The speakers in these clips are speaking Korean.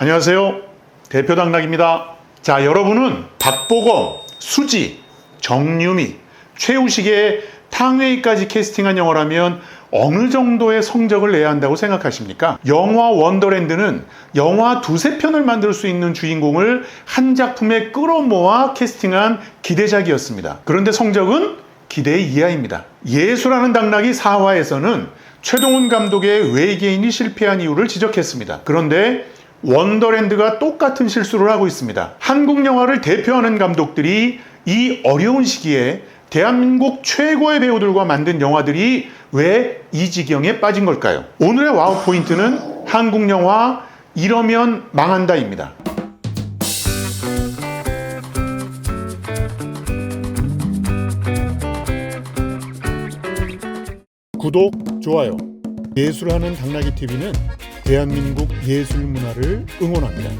안녕하세요. 대표 당락입니다. 자, 여러분은 박보검, 수지, 정유미, 최우식의 탕웨이까지 캐스팅한 영화라면 어느 정도의 성적을 내야 한다고 생각하십니까? 영화 원더랜드는 영화 두세 편을 만들 수 있는 주인공을 한 작품에 끌어모아 캐스팅한 기대작이었습니다. 그런데 성적은 기대 이하입니다. 예수라는 당락이 4화에서는 최동훈 감독의 외계인이 실패한 이유를 지적했습니다. 그런데 원더랜드가 똑같은 실수를 하고 있습니다. 한국 영화를 대표하는 감독들이 이 어려운 시기에 대한민국 최고의 배우들과 만든 영화들이 왜 이 지경에 빠진 걸까요? 오늘의 와우 포인트는 한국 영화 이러면 망한다입니다. 구독, 좋아요. 예술하는 당나귀 TV는 대한민국 예술 문화를 응원합니다.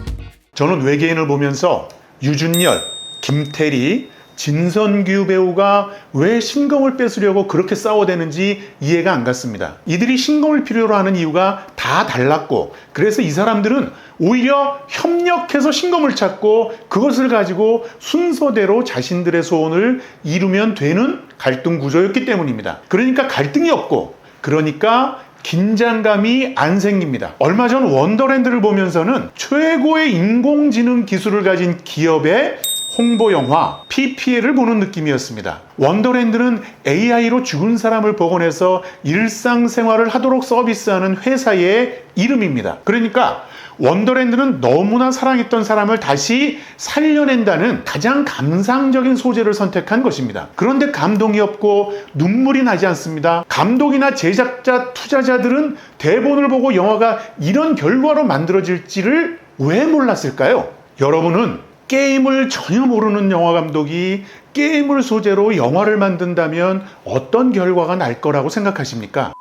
저는 외계인을 보면서 유준열, 김태리, 진선규 배우가 왜 신검을 뺏으려고 그렇게 싸워대는지 이해가 안 갔습니다. 이들이 신검을 필요로 하는 이유가 다 달랐고, 그래서 이 사람들은 오히려 협력해서 신검을 찾고 그것을 가지고 순서대로 자신들의 소원을 이루면 되는 갈등 구조였기 때문입니다. 그러니까 갈등이 없고, 그러니까 긴장감이 안 생깁니다. 얼마 전 원더랜드를 보면서는 최고의 인공지능 기술을 가진 기업의 홍보 영화 PPL을 보는 느낌이었습니다. 원더랜드는 AI로 죽은 사람을 복원해서 일상생활을 하도록 서비스하는 회사의 이름입니다. 그러니까 원더랜드는 너무나 사랑했던 사람을 다시 살려낸다는 가장 감상적인 소재를 선택한 것입니다. 그런데 감동이 없고 눈물이 나지 않습니다. 감독이나 제작자, 투자자들은 대본을 보고 영화가 이런 결과로 만들어질지를 왜 몰랐을까요? 여러분은 게임을 전혀 모르는 영화 감독이 게임을 소재로 영화를 만든다면 어떤 결과가 날 거라고 생각하십니까?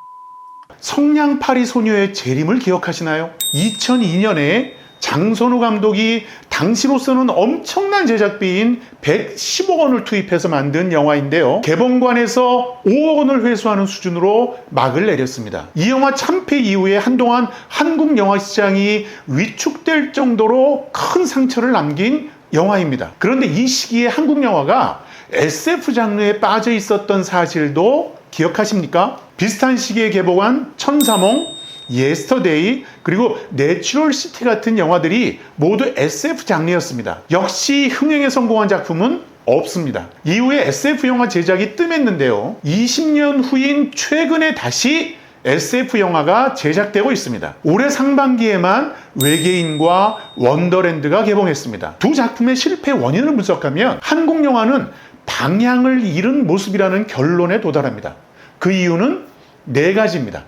성냥팔이 소녀의 재림을 기억하시나요? 2002년에 장선우 감독이 당시로서는 엄청난 제작비인 110억 원을 투입해서 만든 영화인데요. 개봉관에서 5억 원을 회수하는 수준으로 막을 내렸습니다. 이 영화 참패 이후에 한동안 한국 영화 시장이 위축될 정도로 큰 상처를 남긴 영화입니다. 그런데 이 시기에 한국 영화가 SF 장르에 빠져 있었던 사실도 기억하십니까? 비슷한 시기에 개봉한 천사몽, 예스터데이, 그리고 내추럴 시티 같은 영화들이 모두 SF 장르였습니다. 역시 흥행에 성공한 작품은 없습니다. 이후에 SF 영화 제작이 뜸했는데요. 20년 후인 최근에 다시 SF 영화가 제작되고 있습니다. 올해 상반기에만 외계인과 원더랜드가 개봉했습니다. 두 작품의 실패 원인을 분석하면 한국 영화는 방향을 잃은 모습이라는 결론에 도달합니다. 그 이유는 4가지입니다.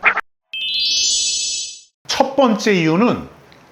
첫 번째 이유는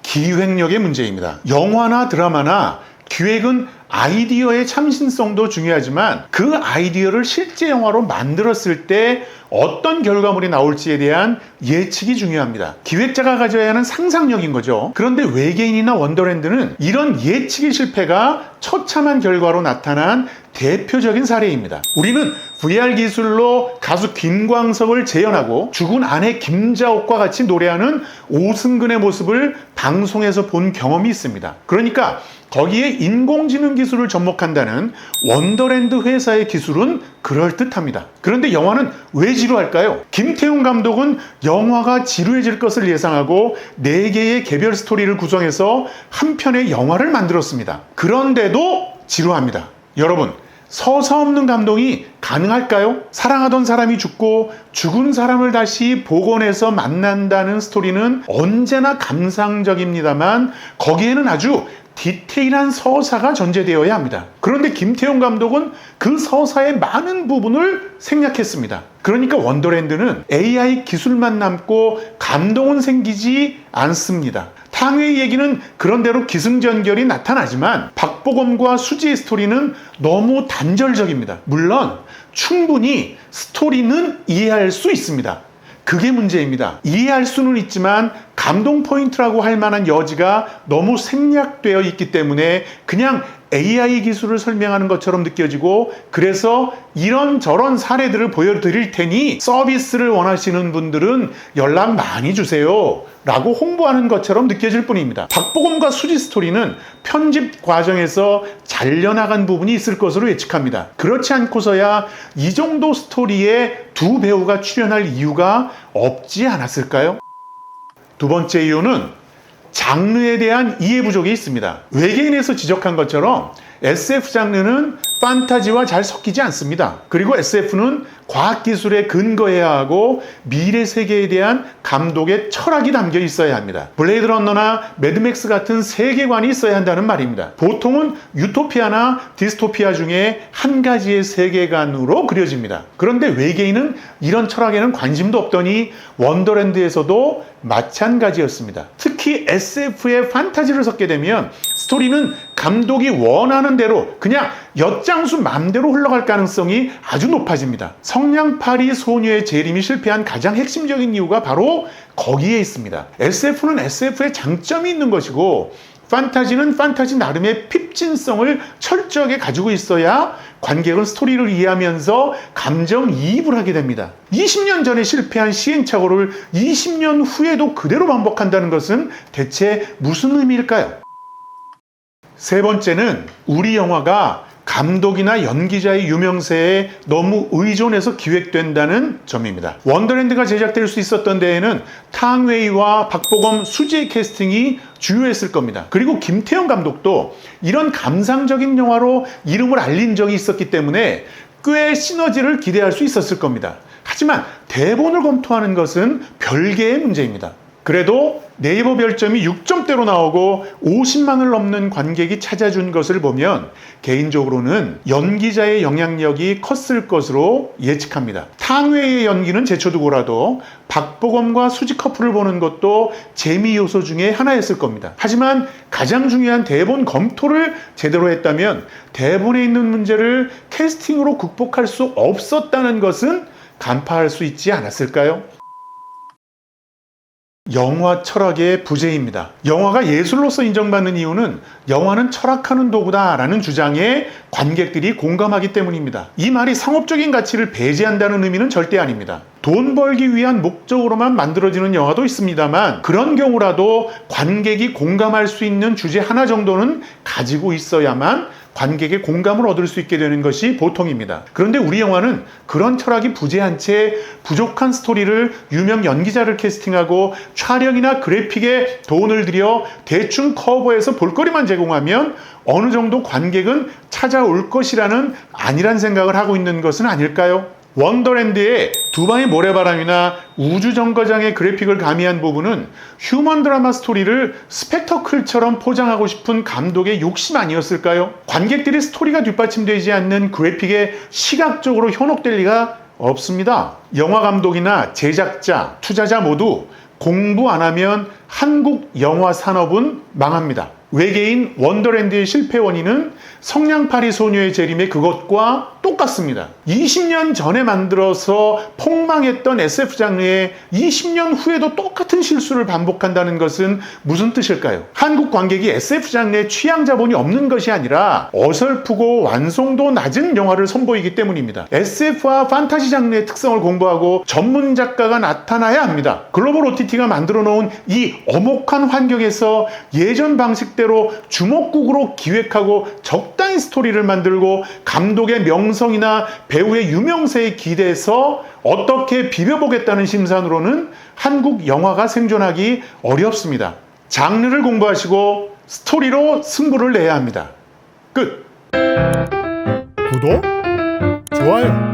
기획력의 문제입니다. 영화나 드라마나 기획은 아이디어의 참신성도 중요하지만 그 아이디어를 실제 영화로 만들었을 때 어떤 결과물이 나올지에 대한 예측이 중요합니다. 기획자가 가져야 하는 상상력인 거죠. 그런데 외계인이나 원더랜드는 이런 예측의 실패가 처참한 결과로 나타난 대표적인 사례입니다. 우리는 VR 기술로 가수 김광석을 재현하고 죽은 아내 김자옥과 같이 노래하는 오승근의 모습을 방송에서 본 경험이 있습니다. 그러니까 거기에 인공지능 기술을 접목한다는 원더랜드 회사의 기술은 그럴듯합니다. 그런데 영화는 왜 지루할까요? 김태훈 감독은 영화가 지루해질 것을 예상하고 4개의 개별 스토리를 구성해서 한 편의 영화를 만들었습니다. 그런데도 지루합니다. 여러분, 서사 없는 감동이 가능할까요? 사랑하던 사람이 죽고 죽은 사람을 다시 복원해서 만난다는 스토리는 언제나 감상적입니다만 거기에는 아주 디테일한 서사가 전제되어야 합니다. 그런데 김태훈 감독은 그 서사의 많은 부분을 생략했습니다. 그러니까 원더랜드는 AI 기술만 남고 감동은 생기지 않습니다. 탕웨이 얘기는 그런대로 기승전결이 나타나지만 박보검과 수지의 스토리는 너무 단절적입니다. 물론 충분히 스토리는 이해할 수 있습니다. 그게 문제입니다. 이해할 수는 있지만 감동 포인트라고 할 만한 여지가 너무 생략되어 있기 때문에 그냥 AI 기술을 설명하는 것처럼 느껴지고, 그래서 이런저런 사례들을 보여드릴 테니 서비스를 원하시는 분들은 연락 많이 주세요 라고 홍보하는 것처럼 느껴질 뿐입니다. 박보검과 수지 스토리는 편집 과정에서 잘려나간 부분이 있을 것으로 예측합니다. 그렇지 않고서야 이 정도 스토리에 두 배우가 출연할 이유가 없지 않았을까요? 두 번째 이유는 장르에 대한 이해 부족이 있습니다. 외계인에서 지적한 것처럼 SF 장르는 판타지와 잘 섞이지 않습니다. 그리고 SF는 과학기술에 근거해야 하고 미래 세계에 대한 감독의 철학이 담겨 있어야 합니다. 블레이드 러너나 매드맥스 같은 세계관이 있어야 한다는 말입니다. 보통은 유토피아나 디스토피아 중에 한 가지의 세계관으로 그려집니다. 그런데 외계인은 이런 철학에는 관심도 없더니 원더랜드에서도 마찬가지였습니다. 특히 SF에 판타지를 섞게 되면 스토리는 감독이 원하는 대로 그냥 엿장수 맘대로 흘러갈 가능성이 아주 높아집니다. 성냥팔이 소녀의 재림이 실패한 가장 핵심적인 이유가 바로 거기에 있습니다. SF는 SF의 장점이 있는 것이고 판타지는 판타지 나름의 핍진성을 철저하게 가지고 있어야 관객은 스토리를 이해하면서 감정이입을 하게 됩니다. 20년 전에 실패한 시행착오를 20년 후에도 그대로 반복한다는 것은 대체 무슨 의미일까요? 세 번째는 우리 영화가 감독이나 연기자의 유명세에 너무 의존해서 기획된다는 점입니다. 원더랜드가 제작될 수 있었던 데에는 탕웨이와 박보검, 수지의 캐스팅이 주요했을 겁니다. 그리고 김태형 감독도 이런 감상적인 영화로 이름을 알린 적이 있었기 때문에 꽤 시너지를 기대할 수 있었을 겁니다. 하지만 대본을 검토하는 것은 별개의 문제입니다. 그래도 네이버 별점이 6점대로 나오고 50만을 넘는 관객이 찾아준 것을 보면 개인적으로는 연기자의 영향력이 컸을 것으로 예측합니다. 탕웨이의 연기는 제쳐두고라도 박보검과 수지 커플을 보는 것도 재미 요소 중에 하나였을 겁니다. 하지만 가장 중요한 대본 검토를 제대로 했다면 대본에 있는 문제를 캐스팅으로 극복할 수 없었다는 것은 간파할 수 있지 않았을까요? 영화 철학의 부재입니다. 영화가 예술로서 인정받는 이유는 영화는 철학하는 도구다라는 주장에 관객들이 공감하기 때문입니다. 이 말이 상업적인 가치를 배제한다는 의미는 절대 아닙니다. 돈 벌기 위한 목적으로만 만들어지는 영화도 있습니다만 그런 경우라도 관객이 공감할 수 있는 주제 하나 정도는 가지고 있어야만 관객의 공감을 얻을 수 있게 되는 것이 보통입니다. 그런데 우리 영화는 그런 철학이 부재한 채 부족한 스토리를 유명 연기자를 캐스팅하고 촬영이나 그래픽에 돈을 들여 대충 커버해서 볼거리만 제공하면 어느 정도 관객은 찾아올 것이라는 안일한 생각을 하고 있는 것은 아닐까요? 원더랜드의 두바이 모래바람이나 우주정거장의 그래픽을 가미한 부분은 휴먼 드라마 스토리를 스펙터클처럼 포장하고 싶은 감독의 욕심 아니었을까요? 관객들의 스토리가 뒷받침되지 않는 그래픽에 시각적으로 현혹될 리가 없습니다. 영화 감독이나 제작자, 투자자 모두 공부 안 하면 한국 영화 산업은 망합니다. 외계인 원더랜드의 실패 원인은 성냥팔이 소녀의 재림의 그것과 똑같습니다. 20년 전에 만들어서 폭망했던 SF 장르에 20년 후에도 똑같은 실수를 반복한다는 것은 무슨 뜻일까요? 한국 관객이 SF 장르의 취향 자본이 없는 것이 아니라 어설프고 완성도 낮은 영화를 선보이기 때문입니다. SF와 판타지 장르의 특성을 공부하고 전문 작가가 나타나야 합니다. 글로벌 OTT가 만들어 놓은 이 엄혹한 환경에서 예전 방식대로 주먹국으로 기획하고 적당히 스토리를 만들고 감독의 명성이나 배우의 유명세에 기대서 어떻게 비벼보겠다는 심산으로는 한국 영화가 생존하기 어렵습니다. 장르를 공부하시고 스토리로 승부를 내야 합니다. 끝. 구독, 좋아요.